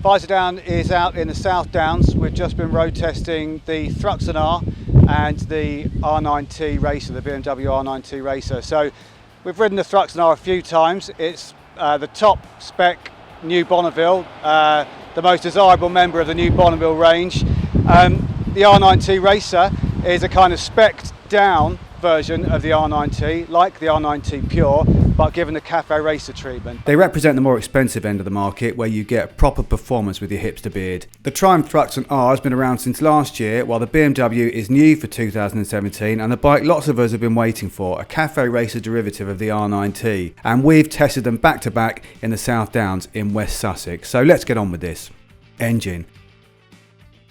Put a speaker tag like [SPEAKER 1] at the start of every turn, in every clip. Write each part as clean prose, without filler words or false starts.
[SPEAKER 1] Visordown is out in the South Downs. We've just been road testing the Thruxton R and the nineT racer, the BMW nineT racer. So we've ridden the Thruxton R a few times. It's the top spec new Bonneville, the most desirable member of the new Bonneville range. The nineT racer is a kind of spec'd down version of the nineT, like the nineT Pure, but given the cafe racer treatment.
[SPEAKER 2] They represent the more expensive end of the market, where you get proper performance with your hipster beard. The Triumph Thruxton R has been around since last year, while the BMW is new for 2017, and the bike lots of us have been waiting for, a cafe racer derivative of the nineT. And we've tested them back to back in the South Downs in West Sussex. So let's get on with this. Engine.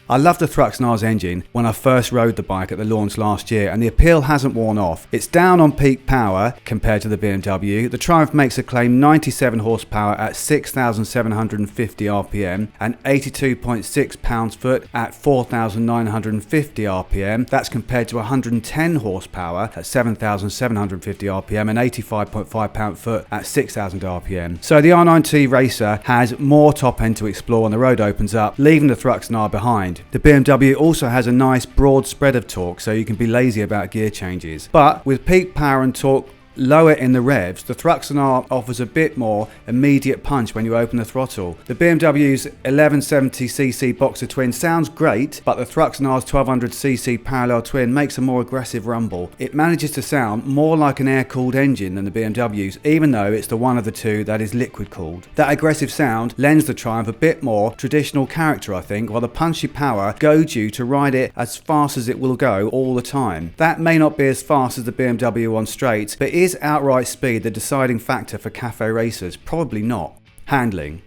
[SPEAKER 2] I loved the Thruxton R's engine when I first rode the bike at the launch last year, and the appeal hasn't worn off. It's down on peak power compared to the BMW. The Triumph makes a claim 97 horsepower at 6,750 RPM and 82.6 pounds-foot at 4,950 RPM. That's compared to 110 horsepower at 7,750 RPM and 85.5 pound-foot at 6,000 RPM. So the nineT racer has more top end to explore when the road opens up, leaving the Thruxton R behind. The BMW also has a nice broad spread of torque, so you can be lazy about gear changes. But with peak power and torque lower in the revs, the Thruxton R offers a bit more immediate punch when you open the throttle. The BMW's 1170cc boxer twin sounds great, but the Thruxton R's 1200cc parallel twin makes a more aggressive rumble. It manages to sound more like an air-cooled engine than the BMW's, even though it's the one of the two that is liquid-cooled. That aggressive sound lends the Triumph a bit more traditional character, I think, while the punchy power goads you to ride it as fast as it will go all the time. That may not be as fast as the BMW on straights, but is outright speed the deciding factor for cafe racers? Probably not. Handling.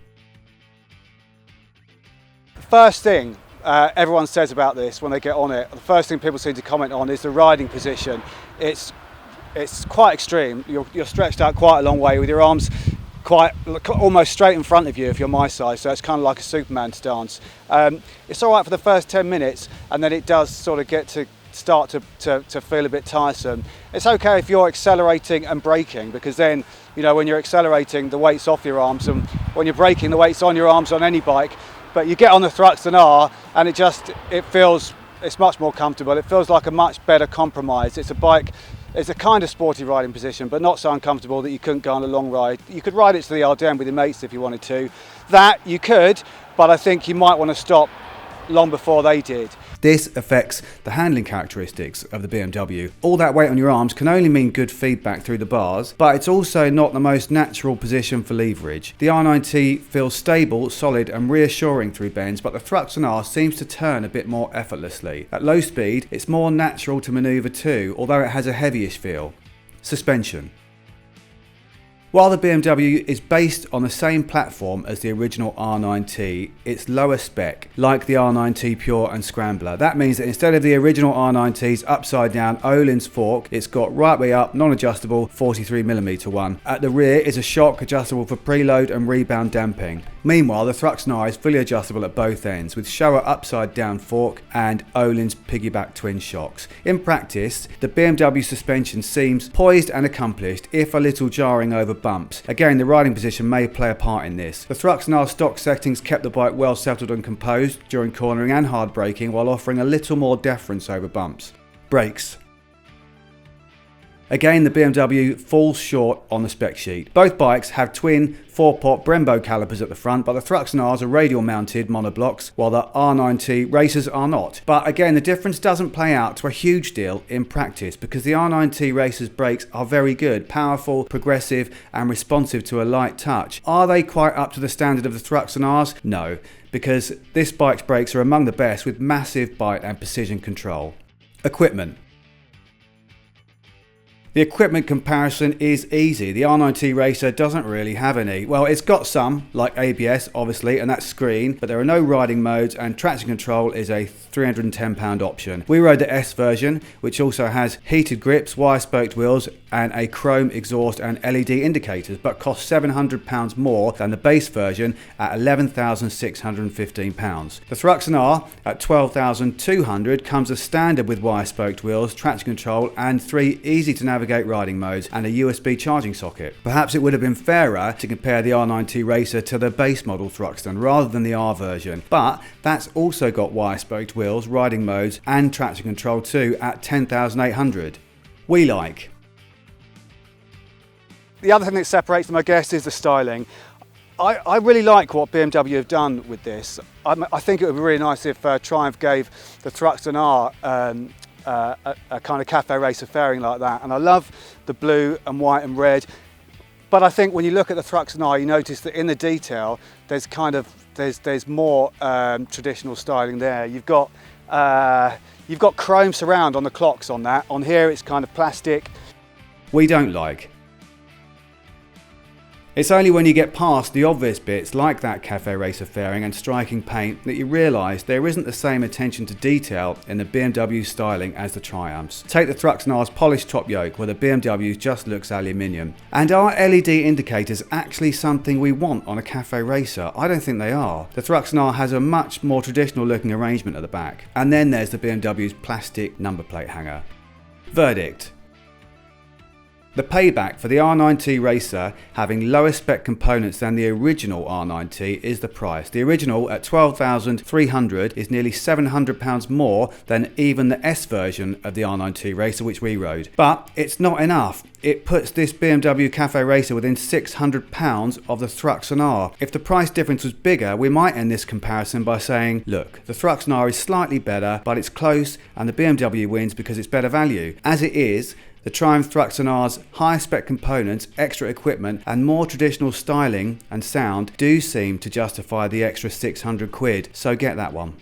[SPEAKER 1] First thing everyone says about this when they get on it, the first thing people seem to comment on is the riding position. It's quite extreme. You're stretched out quite a long way with your arms almost straight in front of you if you're my size, so it's kind of like a Superman stance. It's all right for the first 10 minutes, and then it does sort of start to feel a bit tiresome. It's okay if you're accelerating and braking, because then, you know, when you're accelerating, the weight's off your arms, and when you're braking, the weight's on your arms on any bike. But you get on the Thruxton R and it's much more comfortable. It feels like a much better compromise. It's a bike, it's a kind of sporty riding position, but not so uncomfortable that you couldn't go on a long ride. You could ride it to the Ardennes with your mates if you wanted to. That you could, but I think you might want to stop long before they did.
[SPEAKER 2] This affects the handling characteristics of the BMW. All that weight on your arms can only mean good feedback through the bars, but it's also not the most natural position for leverage. The nineT feels stable, solid and reassuring through bends, but the Thruxton R seems to turn a bit more effortlessly. At low speed, it's more natural to manoeuvre too, although it has a heavyish feel. Suspension. While the BMW is based on the same platform as the original nineT, it's lower spec, like the nineT Pure and Scrambler. That means that instead of the original nineT's upside down Öhlins fork, it's got right way up, non-adjustable 43mm one. At the rear is a shock adjustable for preload and rebound damping. Meanwhile, the Thruxton R is fully adjustable at both ends, with Showa upside down fork and Öhlins piggyback twin shocks. In practice, the BMW suspension seems poised and accomplished, if a little jarring over bumps. Again, the riding position may play a part in this. The Thruxton R stock settings kept the bike well settled and composed during cornering and hard braking, while offering a little more deference over bumps. Brakes. Again, the BMW falls short on the spec sheet. Both bikes have twin 4-pot Brembo calipers at the front, but the Thruxton R's are radial mounted monoblocks, while the nineT racers are not. But again, the difference doesn't play out to a huge deal in practice, because the nineT racers' brakes are very good, powerful, progressive and responsive to a light touch. Are they quite up to the standard of the Thruxton R's? No, because this bike's brakes are among the best, with massive bite and precision control. Equipment. The equipment comparison is easy. The nineT racer doesn't really have any. Well, it's got some, like ABS obviously, and that's screen, but there are no riding modes, and traction control is a £310 option. We rode the S version, which also has heated grips, wire-spoked wheels and a chrome exhaust and LED indicators, but costs £700 more than the base version at £11,615. The Thruxton R at £12,200 comes as standard with wire-spoked wheels, traction control and 3 easy-to-navigate navigate riding modes and a USB charging socket. Perhaps it would have been fairer to compare the R9T Racer to the base model Thruxton rather than the R version, but that's also got wire-spoked wheels, riding modes and traction control too at 10,800. We like.
[SPEAKER 1] The other thing that separates them, I guess, is the styling. I really like what BMW have done with this. I think it would be really nice if Triumph gave the Thruxton R a kind of cafe racer fairing like that. And I love the blue and white and red. But I think when you look at the Thruxton R, you notice that in the detail, there's more traditional styling there. You've got chrome surround on the clocks on that. On here, it's kind of plastic.
[SPEAKER 2] We don't like. It's only when you get past the obvious bits like that cafe racer fairing and striking paint that you realise there isn't the same attention to detail in the BMW styling as the Triumphs. Take the Thruxton R's polished top yoke where the BMW just looks aluminium. And are LED indicators actually something we want on a cafe racer? I don't think they are. The Thruxton R has a much more traditional looking arrangement at the back. And then there's the BMW's plastic number plate hanger. Verdict. The payback for the R9T Racer having lower spec components than the original R9T is the price. The original at $12,300 is nearly £700 more than even the S version of the R9T Racer which we rode. But it's not enough. It puts this BMW Cafe Racer within £600 of the Thruxton R. If the price difference was bigger, we might end this comparison by saying, look, the Thruxton R is slightly better, but it's close and the BMW wins because it's better value. As it is, the Triumph Thruxton R's higher spec components, extra equipment and more traditional styling and sound do seem to justify the extra 600 quid, so get that one.